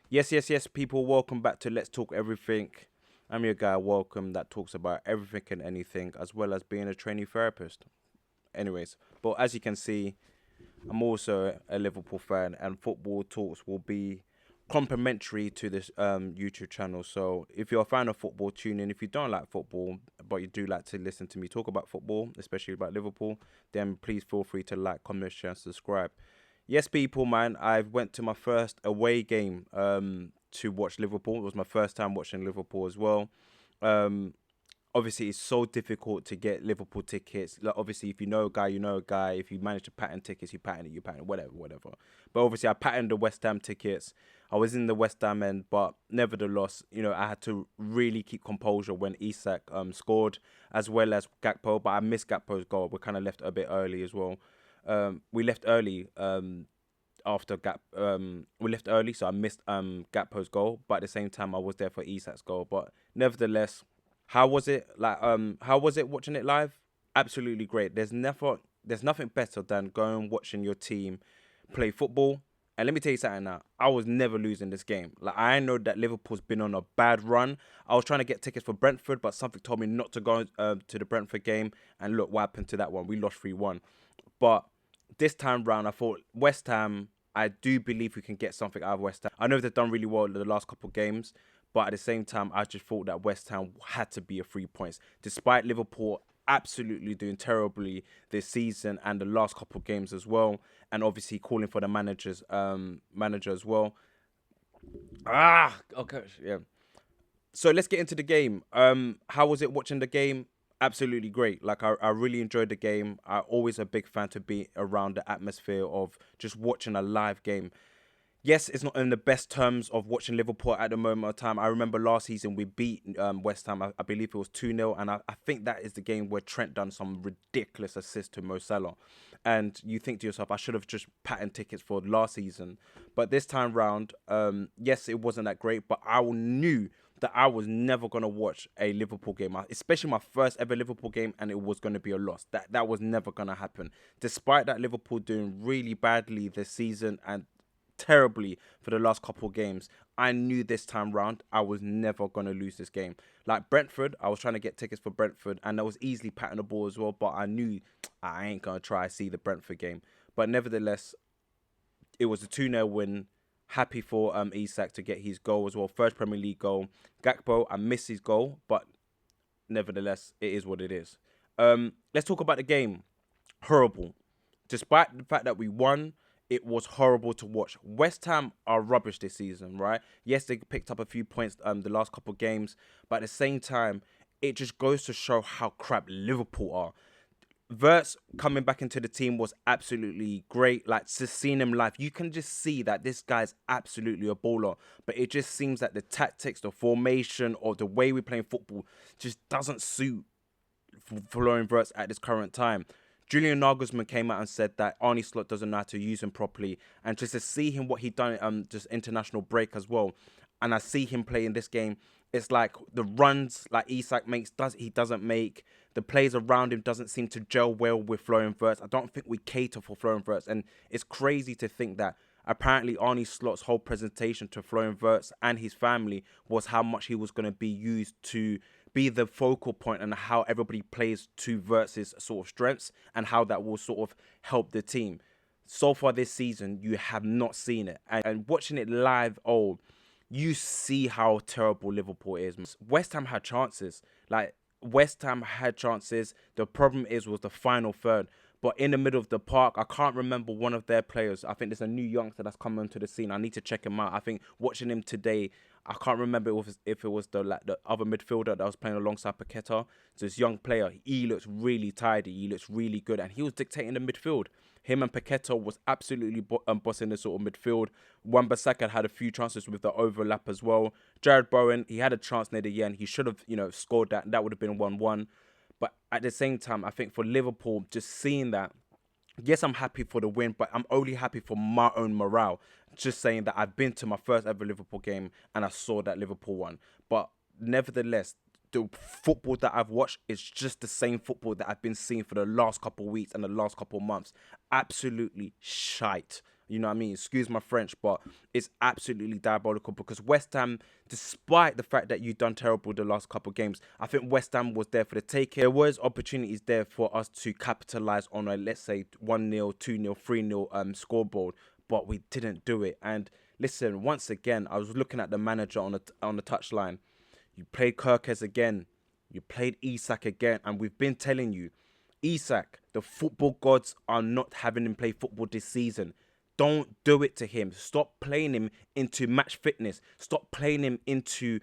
Yes, people. Welcome back to Let's Talk Everything. I'm your guy, welcome, that talks about everything and anything, as well as being a trainee therapist. Anyways, but as you can see, I'm also a Liverpool fan, and football talks will be complementary to this YouTube channel. So if you're a fan of football, tune in. If you don't like football, but you do like to listen to me talk about football, especially about Liverpool, then please feel free to like, comment, share, and subscribe. Yes, people, man, I went to my first away game to watch Liverpool. It was my first time watching Liverpool as well. Um, Obviously it's so difficult to get Liverpool tickets. Like obviously if you know a guy, you know a guy. If you manage to pattern tickets, you pattern it, whatever. But obviously I patterned the West Ham tickets. I was in the West Ham end, but nevertheless, I had to really keep composure when Isak scored, as well as Gakpo. But I missed Gakpo's goal. We kind of left a bit early as well. We left early after we left early, so I missed Gakpo's goal. But at the same time, I was there for Isak's goal. But nevertheless, how was it? How was it watching it live? Absolutely great. There's nothing better than going watching your team play football. And let me tell you something now. I was never losing this game. Like I know that Liverpool's been on a bad run. I was trying to get tickets for Brentford, but something told me not to go to the Brentford game. And look what happened to that one. We lost 3-1. But this time round, I thought West Ham. I do believe we can get something out of West Ham. I know they've done really well in the last couple of games, but at the same time, I just thought that West Ham had to be a 3 points, despite Liverpool absolutely doing terribly this season and the last couple of games as well, and obviously calling for the manager as well. Okay, yeah. So let's get into the game. How was it watching the game? Absolutely great. Like I really enjoyed the game. I'm always a big fan to be around the atmosphere of just watching a live game. Yes, it's not in the best terms of watching Liverpool at the moment of time. I remember last season we beat West Ham. I believe it was 2-0. And I think that is the game where Trent done some ridiculous assist to Mo Salah. And you think to yourself, I should have just patterned tickets for last season. But this time round, yes, it wasn't that great. But I knew that I was never going to watch a Liverpool game, especially my first ever Liverpool game, and it was going to be a loss. That was never going to happen. Despite that Liverpool doing really badly this season and terribly for the last couple of games, I knew this time round I was never going to lose this game. Like Brentford, I was trying to get tickets for Brentford and I was easily patting the ball as well, but I knew I ain't going to try to see the Brentford game. But nevertheless, it was a 2-0 win. Happy for Isak to get his goal as well. First Premier League goal. Gakpo, I missed his goal, but nevertheless, it is what it is. Let's talk about the game. Horrible. Despite the fact that we won, it was horrible to watch. West Ham are rubbish this season, right? Yes, they picked up a few points the last couple of games, but at the same time, it just goes to show how crap Liverpool are. Verts coming back into the team was absolutely great. Like just seeing him live, you can just see that this guy's absolutely a baller. But it just seems that the tactics, the formation, or the way we're playing football just doesn't suit Florian Wirtz at this current time. Julian Nagelsmann came out and said that Arnie Slot doesn't know how to use him properly, and just to see him what he done just international break as well, and I see him play in this game. It's like the runs like Isak makes he doesn't make. The players around him doesn't seem to gel well with Florian Wirtz. I don't think we cater for Florian Wirtz, and it's crazy to think that apparently Arnie Slot's whole presentation to Florian Wirtz and his family was how much he was going to be used to be the focal point and how everybody plays to Wirtz's sort of strengths and how that will sort of help the team. So far this season, you have not seen it. And watching it live, oh, you see how terrible Liverpool is. West Ham had chances. Like, West Ham had chances. The problem was the final third. But in the middle of the park, I can't remember one of their players. I think there's a new youngster that's come onto the scene. I need to check him out. I think watching him today, I can't remember if it was the other midfielder that was playing alongside Paqueta. So this young player, he looks really tidy. He looks really good. And he was dictating the midfield. Him and Paqueta was absolutely bossing the sort of midfield. Wan-Bissaka had a few chances with the overlap as well. Jared Bowen, he had a chance near the end. He should have, scored that. That would have been 1-1. But at the same time, I think for Liverpool, just seeing that, yes, I'm happy for the win, but I'm only happy for my own morale. Just saying that I've been to my first ever Liverpool game and I saw that Liverpool won. But nevertheless, the football that I've watched is just the same football that I've been seeing for the last couple of weeks and the last couple of months. Absolutely shite. You know what I mean? Excuse my French, but it's absolutely diabolical because West Ham, despite the fact that you've done terrible the last couple of games, I think West Ham was there for the taking. There was opportunities there for us to capitalize on a, let's say, 1-0, 2-0, 3-0 scoreboard, but we didn't do it. And listen, once again, I was looking at the manager on the touchline. You played Kirkes again. You played Isak again. And we've been telling you, Isak, the football gods are not having him play football this season. Don't do it to him. Stop playing him into match fitness. Stop playing him into,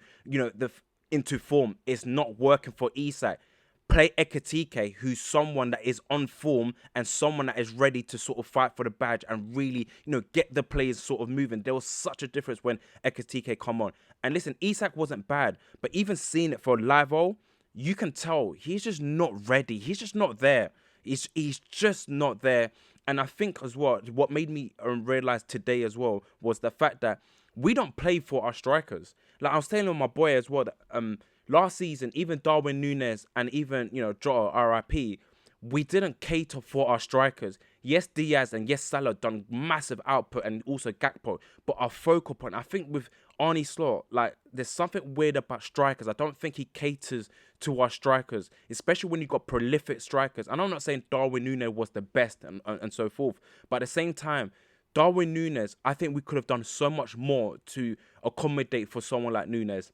into form. It's not working for Isak. Play Ekatike, who's someone that is on form and someone that is ready to sort of fight for the badge and really, get the players sort of moving. There was such a difference when Ekatike come on. And listen, Isak wasn't bad, but even seeing it for Livo, you can tell he's just not ready. He's just not there. He's just not there. And I think as well, what made me realize today as well was the fact that we don't play for our strikers. Like I was telling my boy as well that last season, even Darwin Núñez and even Jota RIP, we didn't cater for our strikers. Yes, Diaz and yes, Salah done massive output and also Gakpo, but our focal point, I think with Arne Slot, like there's something weird about strikers. I don't think he caters to our strikers, especially when you've got prolific strikers. And I'm not saying Darwin Núñez was the best and so forth, but at the same time, Darwin Núñez, I think we could have done so much more to accommodate for someone like Núñez,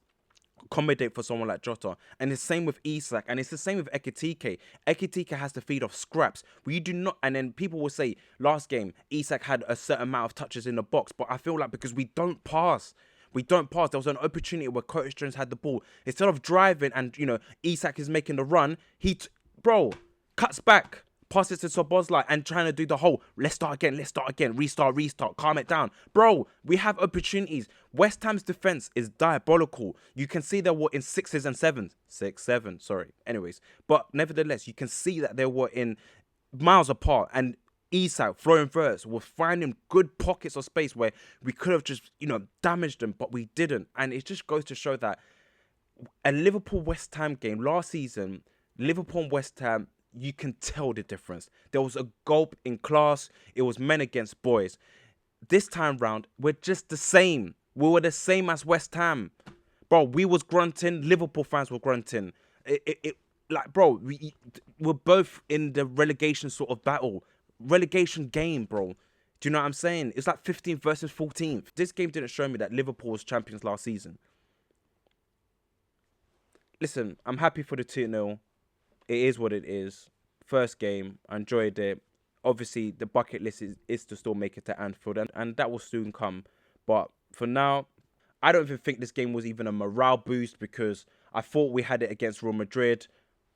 accommodate for someone like Jota. And it's the same with Isak, and it's the same with Ekitike. Ekitike has to feed off scraps. We do not, and then people will say, last game, Isak had a certain amount of touches in the box, but I feel like because we don't pass. We don't pass. There was an opportunity where Curtis Jones had the ball. Instead of driving and, Isak is making the run, bro, cuts back, passes to Szoboszlai and trying to do the whole, let's start again, restart, calm it down. Bro, we have opportunities. West Ham's defense is diabolical. You can see they were in 6s and 7s. 6, 7, sorry. Anyways, but nevertheless, you can see that they were in miles apart, and Isak, Florian Wirtz was finding good pockets of space where we could have just, damaged them, but we didn't. And it just goes to show that a Liverpool-West Ham game last season, Liverpool and West Ham, you can tell the difference. There was a gulp in class. It was men against boys. This time round, we're just the same. We were the same as West Ham. Bro, we was grunting. Liverpool fans were grunting. We're both in the relegation sort of battle. Relegation game, bro. Do you know what I'm saying? It's like 15th versus 14th. This game didn't show me that Liverpool was champions last season. Listen, I'm happy for the 2-0. It is what it is. First game, I enjoyed it. Obviously, the bucket list is to still make it to Anfield, and that will soon come. But for now, I don't even think this game was even a morale boost because I thought we had it against Real Madrid.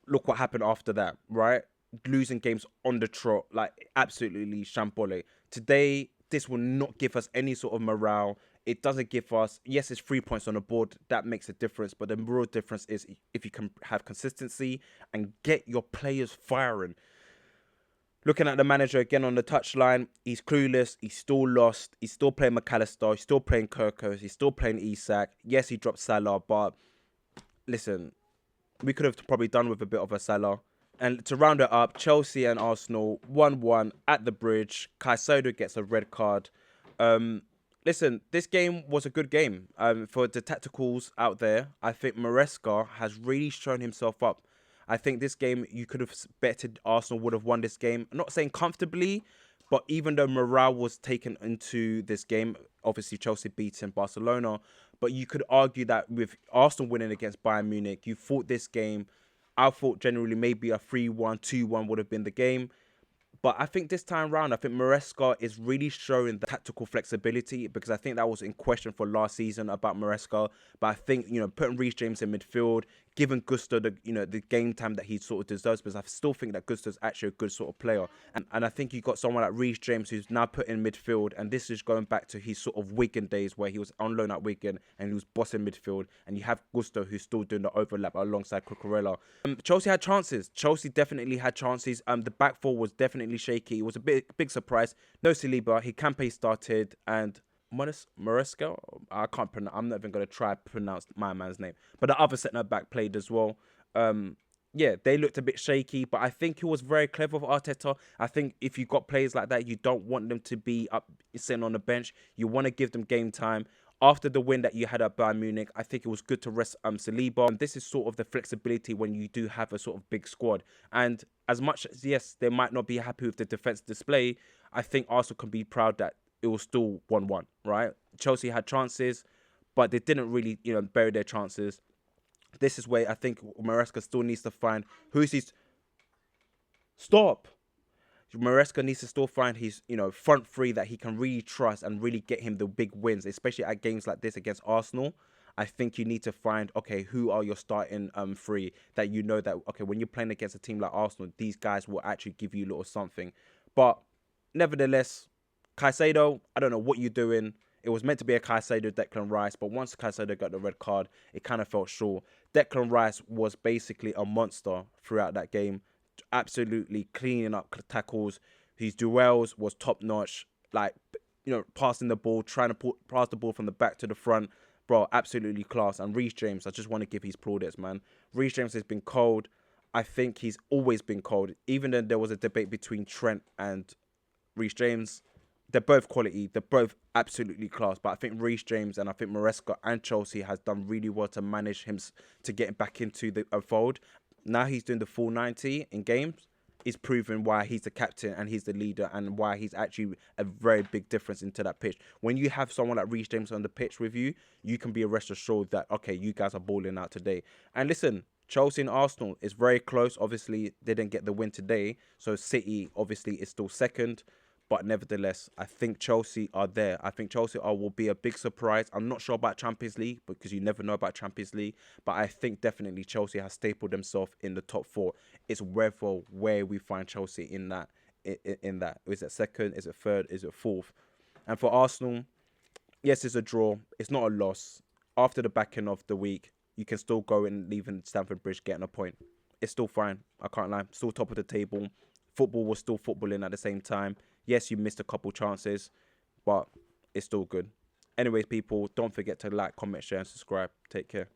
Look what happened after that, right? Losing games on the trot, like absolutely shambolic. Today, this will not give us any sort of morale. It doesn't give us, yes, it's 3 points on the board. That makes a difference. But the real difference is if you can have consistency and get your players firing. Looking at the manager again on the touchline, he's clueless. He's still lost. He's still playing McAllister. He's still playing Kirkos. He's still playing Isak. Yes, he dropped Salah. But listen, we could have probably done with a bit of a Salah. And to round it up, Chelsea and Arsenal 1-1 at the Bridge. Caicedo gets a red card. Listen, this game was a good game. For the tacticals out there, I think Maresca has really shown himself up. I think this game, you could have betted Arsenal would have won this game. I'm not saying comfortably, but even though morale was taken into this game, obviously Chelsea beating Barcelona, but you could argue that with Arsenal winning against Bayern Munich, you thought this game, I thought generally maybe a 3-1, 2-1 would have been the game. But I think this time round, I think Maresca is really showing the tactical flexibility because I think that was in question for last season about Maresca. But I think, putting Reece James in midfield, giving Gusto the game time that he sort of deserves, because I still think that Gusto's actually a good sort of player. And I think you got someone like Reece James who's now put in midfield, and this is going back to his sort of Wigan days where he was on loan at Wigan and he was bossing midfield, and you have Gusto who's still doing the overlap alongside Cucurella. Chelsea had chances. Chelsea definitely had chances. The back four was definitely shaky. It was a big surprise. No Saliba. Hicampe started, and Maresca, I can't pronounce. I'm not even going to try to pronounce my man's name. But the other centre back played as well. yeah, they looked a bit shaky, but I think it was very clever of Arteta. I think if you got players like that, you don't want them to be up sitting on the bench. You want to give them game time. After the win that you had at Bayern Munich, I think it was good to rest Saliba. And this is sort of the flexibility when you do have a sort of big squad. And as much as, yes, they might not be happy with the defense display, I think Arsenal can be proud that it was still 1-1, right? Chelsea had chances, but they didn't really, bury their chances. This is where I think Maresca still needs to find who's his. Stop. Maresca needs to still find his, front three that he can really trust and really get him the big wins, especially at games like this against Arsenal. I think you need to find, okay, who are your starting three that you know that, okay, when you're playing against a team like Arsenal, these guys will actually give you a little something. But nevertheless, Caicedo, I don't know what you're doing. It was meant to be a Caicedo Declan Rice, but once Caicedo got the red card, it kind of felt short. Declan Rice was basically a monster throughout that game, absolutely cleaning up tackles. His duels was top notch, like, passing the ball, trying to pass the ball from the back to the front. Bro, absolutely class. And Reece James, I just want to give his plaudits, man. Reece James has been cold. I think he's always been cold. Even then, there was a debate between Trent and Reece James. They're both quality. They're both absolutely class. But I think Reece James and I think Maresca and Chelsea has done really well to manage him to get back into the fold. Now he's doing the full 90 in games. He's proven why he's the captain and he's the leader and why he's actually a very big difference into that pitch. When you have someone like Reece James on the pitch with you, you can be a rest assured that, okay, you guys are balling out today. And listen, Chelsea and Arsenal is very close. Obviously, they didn't get the win today. So City, obviously, is still second. But nevertheless, I think Chelsea are there. I think Chelsea will be a big surprise. I'm not sure about Champions League because you never know about Champions League. But I think definitely Chelsea has stapled themselves in the top four. It's where we find Chelsea in that. In that. Is it second? Is it third? Is it fourth? And for Arsenal, yes, it's a draw. It's not a loss. After the back end of the week, you can still go and leave in Stamford Bridge getting a point. It's still fine. I can't lie. Still top of the table. Football was still footballing at the same time. Yes, you missed a couple chances, but it's still good. Anyways, people, don't forget to like, comment, share, and subscribe. Take care.